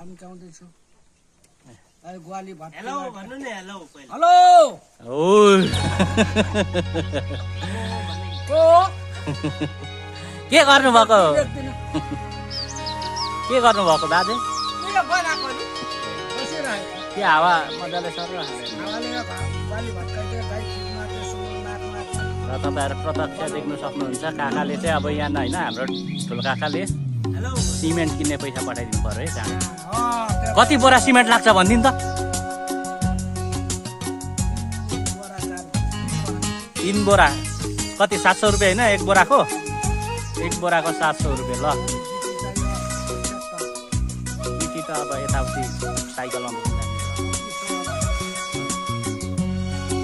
थम्काउँदैछु ग्वाली भात हेलो भन्नु नि हेलो पहिला हेलो ओइ को के गर्नु भएको देख्दिन के गर्नु भएको दाजु मेरो बनाएको नि बसिरहेको के हावा मजाले सर्यो हावाले ग्वाली भात खाइदियो गाई खुट्मा त्यसो नाकमा र तपाईँहरू प्रत्यक्ष देख्न सक्नुहुन्छ काकाले चाहिँ अब यहाँ होइन हाम्रो ठुलो काकाले हेलो सिमेन्ट किन्ने पैसा पठाइदिनु पर्यो है जहाँ कति बोरा सिमेन्ट लाग्छ भनिदिनु त 3 बोरा कति 700 रुपियाँ होइन एक बोराको 700 रुपियाँ ल गिटी त अब यताउति साइकलमा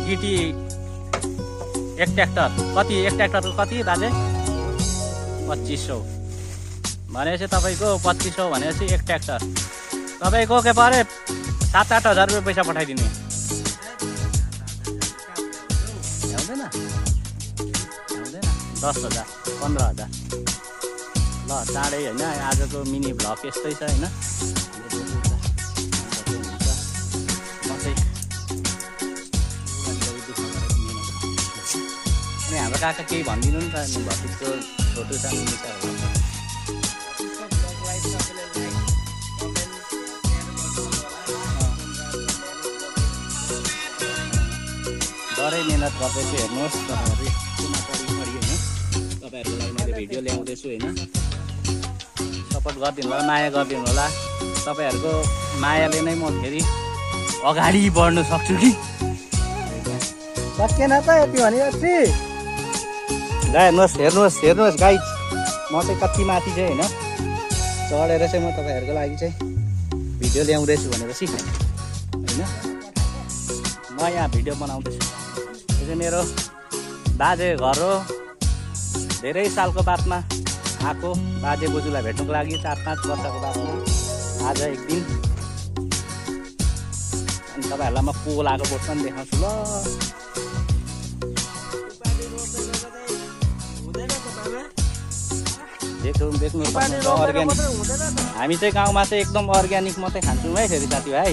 गिटी एक ट्र्याक्टर कति एक ट्र्याक्टरको कति बाजे 2500 भनेपछि तपाईँको 2500 भनेपछि एक ट्र्याक्टर तपाईँको के परे 7-8 हजार रुपियाँ पैसा पठाइदिने भ्याउँदैन 10,000 15,000 ल चाँडै होइन आजको मिनी भ्लग यस्तै छ होइन अनि हाम्रो काका केही भनिदिनु नि त भतिजको छोटो छ मिनी छ डरै मेहनत गर्दैछु हेर्नुहोस् तपाईँहरू होइन तपाईँहरूको लागि मैले भिडियो ल्याउँदैछु होइन सपोर्ट गरिदिनु होला माया गरिदिनु होला तपाईँहरूको मायाले नै म फेरि अगाडि बढ्न सक्छु कि सकिएन त यति भनेपछि ल हेर्नुहोस् गाइज म चाहिँ कति माथि चाहिँ होइन चढेर चाहिँ म तपाईँहरूको लागि चाहिँ भिडियो ल्याउँदैछु भनेपछि होइन म यहाँ भिडियो बनाउँदैछु यो चाहिँ मेरो बाजे घर हो धेरै सालको बादमा आएको बाजे बोजूलाई भेट्नुको लागि 4-5 वर्षको बादमा आज एक दिन अनि तपाईँहरूलाई म कोलाको बोट पनि देखाउँछु ल देख्नु अर्ग्यानिक हामी चाहिँ गाउँमा चाहिँ एकदम अर्ग्यानिक मात्रै खान्छौँ है फेरि साथीभाइ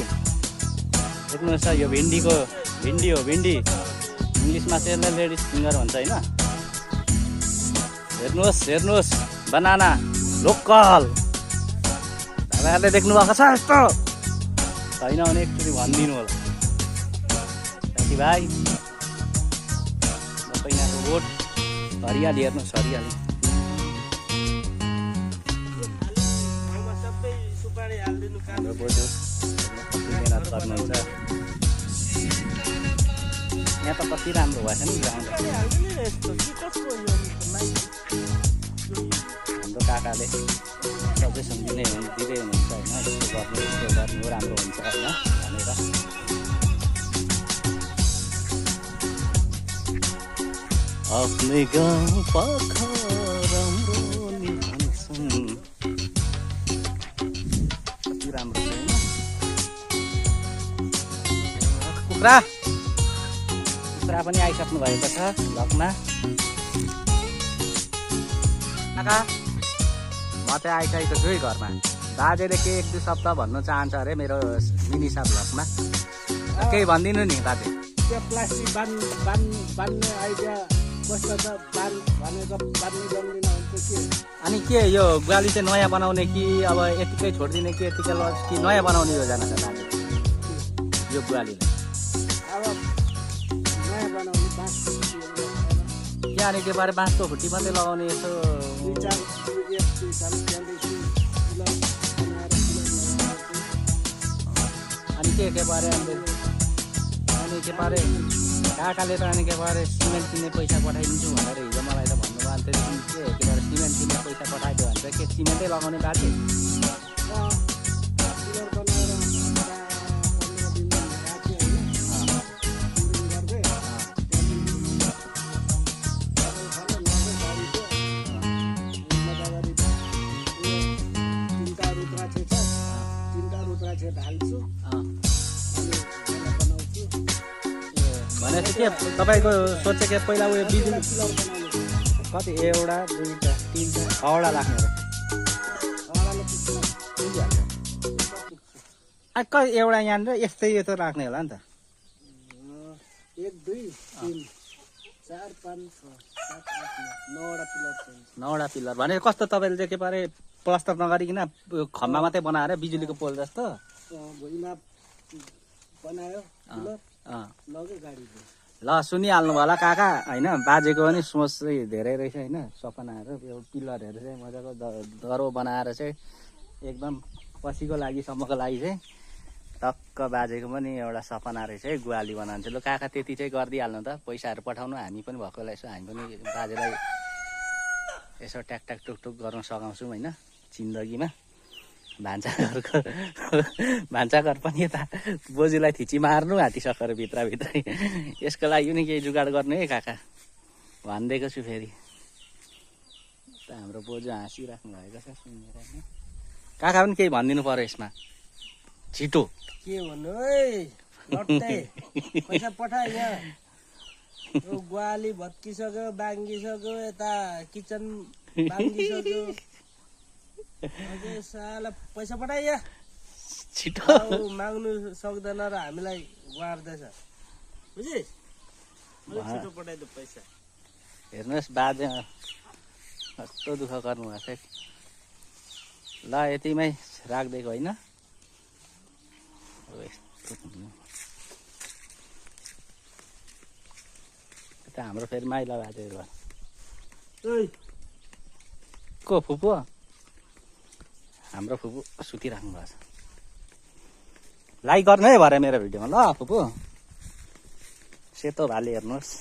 देख्नुहोस् यो भिन्डी हो इङ्ग्लिसमा चाहिँ यसलाई लेडिज फिङ्गर भन्छ होइन हेर्नुहोस् बनाना लोकल तपाईँहरूले देख्नुभएको छ यस्तो छैन भने एकचोटि भनिदिनु होला साथीभाइ पहिलाको रोड हरियाली हेर्नुहोस् हरियाली हाम्रो बोजू मेहनत गर्नुहुन्छ यहाँ त कति राम्रो भएछ नि ग्राउन्ड हाम्रो काकाले सबै सम्झिँदै दिँदै हुनुहुन्छ होइन यस्तो गर्नु राम्रो हुन्छ होइन भनेर आफ्नै गाउँ पाखा राम्रो नि भन्छन् कति राम्रो छ होइन कुखुरा पनि आइसक्नु भएको छ भ्लगमा काका म चाहिँ आइसकेको छु है घरमा बाजेले के 1-2 शब्द भन्नु चाहन्छ अरे मेरो मिनिसा भ्लगमा केही भनिदिनु नि बाजे त्यो प्लास्टिक बान्ने आइडिया कस्तो छ भनेको बान्ने जन्मिन हुन्छ के अनि के यो ग्वाली चाहिँ नयाँ बनाउने कि अब यतिकै छोडिदिने कि यतिकै लज कि नयाँ बनाउने योजना छ बाजे यो ग्वालीलाई अब नयाँ बनाउने बाँस यहाँ के बारे बाँसको खुट्टी मात्रै लगाउने यसो अनि के बारे अनि के बारे काकाले त अनि के बारे सिमेन्ट किन्ने पैसा पठाइदिन्छु भनेर हिजो मलाई त भन्नुभयो अन्त के बारे सिमेन्ट किन्ने पैसा पठाइदियो भने चाहिँ के सिमेन्टै लगाउने बाजे भनेपछि के तपाईँको सोच के पहिला उयो बिजुली कति 1 2 3 6 राख्ने एउटा यहाँनिर यस्तै यो त राख्ने होला नि त 1 2 3 4 5 6 7 8 9 9वटा पिलर छ 9वटा पिलर भने कस्तो तपाईँले चाहिँ के पारे प्लास्टर नगरिकन खम्बा मात्रै बनाएर बिजुलीको पोल जस्तो भुइँमा बनायो पिलर लग्यो गाडी ल सुनिहाल्नु होला काका होइन बाजेको पनि सोच चाहिँ धेरै रहेछ होइन सपनाहरू यो पिलरहरू चाहिँ मजाको दरो बनाएर चाहिँ एकदम पछिको लागि सम्मको लागि चाहिँ टक्क बाजेको पनि एउटा सपना रहेछ है गुवाली बनाउँछ ल काका त्यति चाहिँ गरिदिइहाल्नु त पैसाहरू पठाउनु हामी पनि भएकोलाई यसो हामी पनि बाजेलाई यसो ट्याकट्याक टुकटुक गर्न सघाउँछौँ होइन जिन्दगीमा भान्साघर पनि यता बोजूलाई थिची मार्नु हाती सकेर भित्रभित्रै यसको लागि पनि केही जुगाड गर्नु है काका भनिदिएको छु फेरि त हाम्रो बोजू हाँसिराख्नु भएको छ सुनेर होइन काका पनि केही भनिदिनु पर्यो यसमा छिटो के भन्नु है लट्टे पैसा पठा यहाँ यो ग्वाली भत्किसक्यो बाङ्गिसक्यो यता किचन बाङ्गिसक्यो अझै साला पैसा पठाइ यहाँ छिटो माग्नु सक्दैन र हामीलाई वार्दैछ बुझिस् छिटो पठाइदियो पैसा हेर्नुहोस् बाजे कस्तो दुःख गर्नुभएको छ ल यतिमै राखिदिएको होइन हाम्रो फेरि माइला बाजेहरू को फुपू हाम्रो फुपू सुतिराख्नु भएको छ लाइक गर्नु है भरे मेरो भिडियोमा ल फुपू सेतो भाले हेर्नुहोस्